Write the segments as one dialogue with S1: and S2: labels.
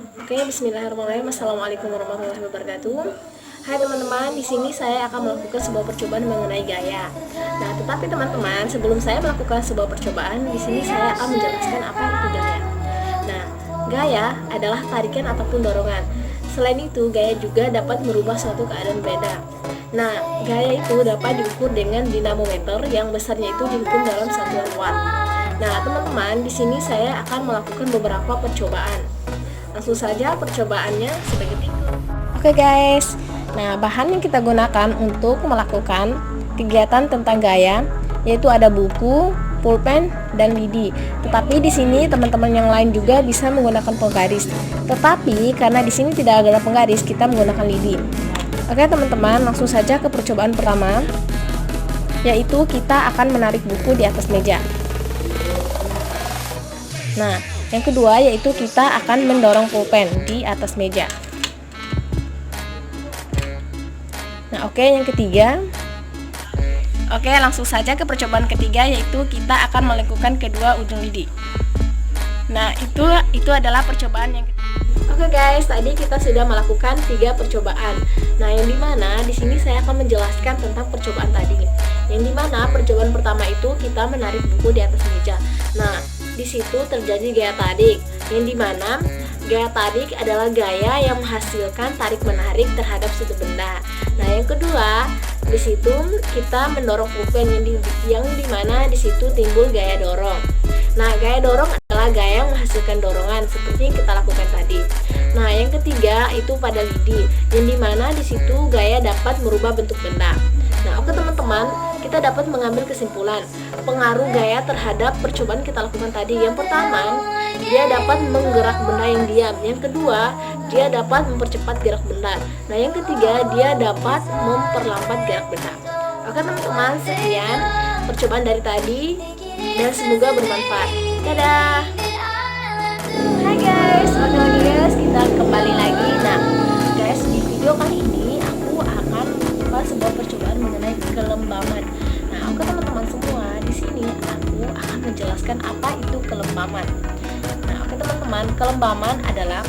S1: Oke, bismillahirrahmanirrahim. Assalamualaikum warahmatullahi wabarakatuh. Hai teman-teman, di sini saya akan melakukan sebuah percobaan mengenai gaya. Nah, tetapi teman-teman, sebelum saya melakukan sebuah percobaan, di sini saya akan menjelaskan apa itu gaya. Nah, gaya adalah tarikan ataupun dorongan. Selain itu, gaya juga dapat merubah suatu keadaan beda. Nah, gaya itu dapat diukur dengan dinamometer yang besarnya itu dihukum dalam satuan watt. Nah, teman-teman, di sini saya akan melakukan beberapa percobaan. Langsung saja percobaannya sebagai berikut. Oke guys, nah bahan yang kita gunakan untuk melakukan kegiatan tentang gaya yaitu ada buku, pulpen, dan lidi. Tetapi di sini teman-teman yang lain juga bisa menggunakan penggaris. Tetapi karena di sini tidak ada penggaris, kita menggunakan lidi. Oke teman-teman, langsung saja ke percobaan pertama, yaitu kita akan menarik buku di atas meja. Nah, yang kedua yaitu kita akan mendorong pulpen di atas meja. Nah, oke, yang ketiga. Oke, langsung saja ke percobaan ketiga yaitu kita akan melengkungkan kedua ujung lidi. Nah, itu adalah percobaan yang ketiga. Oke guys, tadi kita sudah melakukan 3 percobaan. Nah, yang dimana di sini saya akan menjelaskan tentang percobaan tadi. Yang dimana percobaan pertama itu kita menarik buku di atas meja. Nah, di situ terjadi gaya tarik, yang dimana gaya tarik adalah gaya yang menghasilkan tarik menarik terhadap suatu benda. Nah, yang kedua di situ kita mendorong pulpen yang dimana di situ timbul gaya dorong. Nah, gaya dorong adalah gaya yang menghasilkan dorongan seperti yang kita lakukan tadi. Nah, yang ketiga itu pada lidi, yang dimana di situ gaya dapat merubah bentuk benda. Nah, oke teman-teman, kita dapat mengambil kesimpulan pengaruh gaya terhadap percobaan kita lakukan tadi. Yang pertama, dia dapat menggerak benda yang diam. Yang kedua, dia dapat mempercepat gerak benda. Nah, yang ketiga, dia dapat memperlambat gerak benda. Oke teman-teman, sekian percobaan dari tadi dan semoga bermanfaat. Dadah. Hai guys, oke lagi guys, kita kembali lagi. Nah guys, di video kali ini aku akan melakukan sebuah percobaan mengenai kelembaman. Nah, oke teman-teman semua, di sini aku akan menjelaskan apa itu kelembaman. Nah, oke teman-teman, kelembaman adalah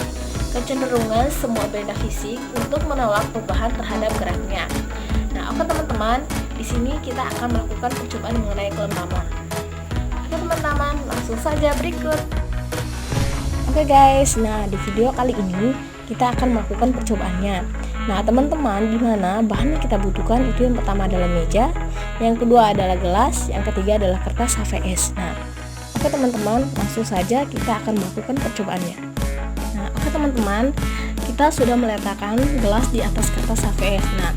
S1: kecenderungan semua benda fisik untuk menolak perubahan terhadap geraknya. Nah, oke teman-teman, di sini kita akan melakukan percobaan mengenai kelembaman. Oke teman-teman, langsung saja berikut. Oke guys, nah di video kali ini kita akan melakukan percobaannya. Nah teman-teman, dimana bahan yang kita butuhkan itu yang pertama adalah meja, yang kedua adalah gelas, yang ketiga adalah kertas HVS. Nah, oke teman-teman, langsung saja kita akan melakukan percobaannya. Nah, oke teman-teman, kita sudah meletakkan gelas di atas kertas HVS. Nah,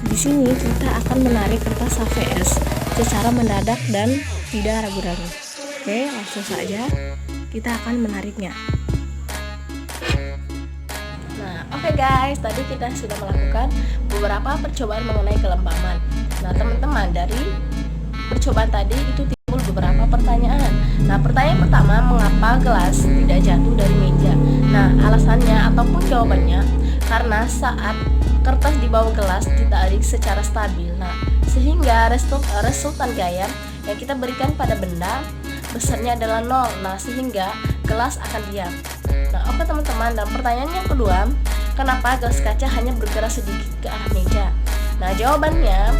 S1: di sini kita akan menarik kertas HVS secara mendadak dan tidak ragu-ragu. Oke, langsung saja kita akan menariknya. Nah, oke guys, tadi kita sudah melakukan beberapa percobaan mengenai kelembaman. Nah, teman-teman, dari percobaan tadi itu timbul beberapa pertanyaan. Nah, pertanyaan pertama, mengapa gelas tidak jatuh dari meja? Nah, alasannya ataupun jawabannya karena saat kertas di bawah gelas ditarik secara stabil. Nah, sehingga resultan gaya yang kita berikan pada benda besarnya adalah 0. Nah, sehingga gelas akan diam. Nah, oke teman-teman, dan pertanyaan yang kedua, kenapa gelas kaca hanya bergerak sedikit ke arah meja? Nah, jawabannya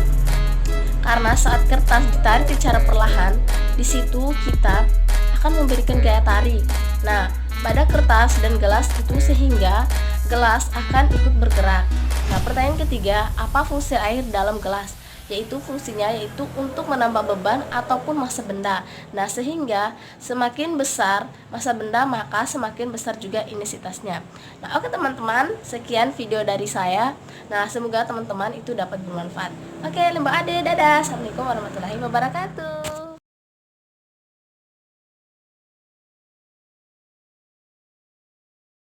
S1: karena saat kertas ditarik secara perlahan, di situ kita akan memberikan gaya tarik. Nah, pada kertas dan gelas itu sehingga gelas akan ikut bergerak. Nah, pertanyaan ketiga, apa fungsi air dalam gelas? Yaitu fungsinya yaitu untuk menambah beban ataupun massa benda. Nah, sehingga semakin besar massa benda maka semakin besar juga intensitasnya. Nah, oke teman-teman, sekian video dari saya. Nah, semoga teman-teman itu dapat bermanfaat. Oke, Lemba Ade, dadah. Assalamualaikum warahmatullahi wabarakatuh.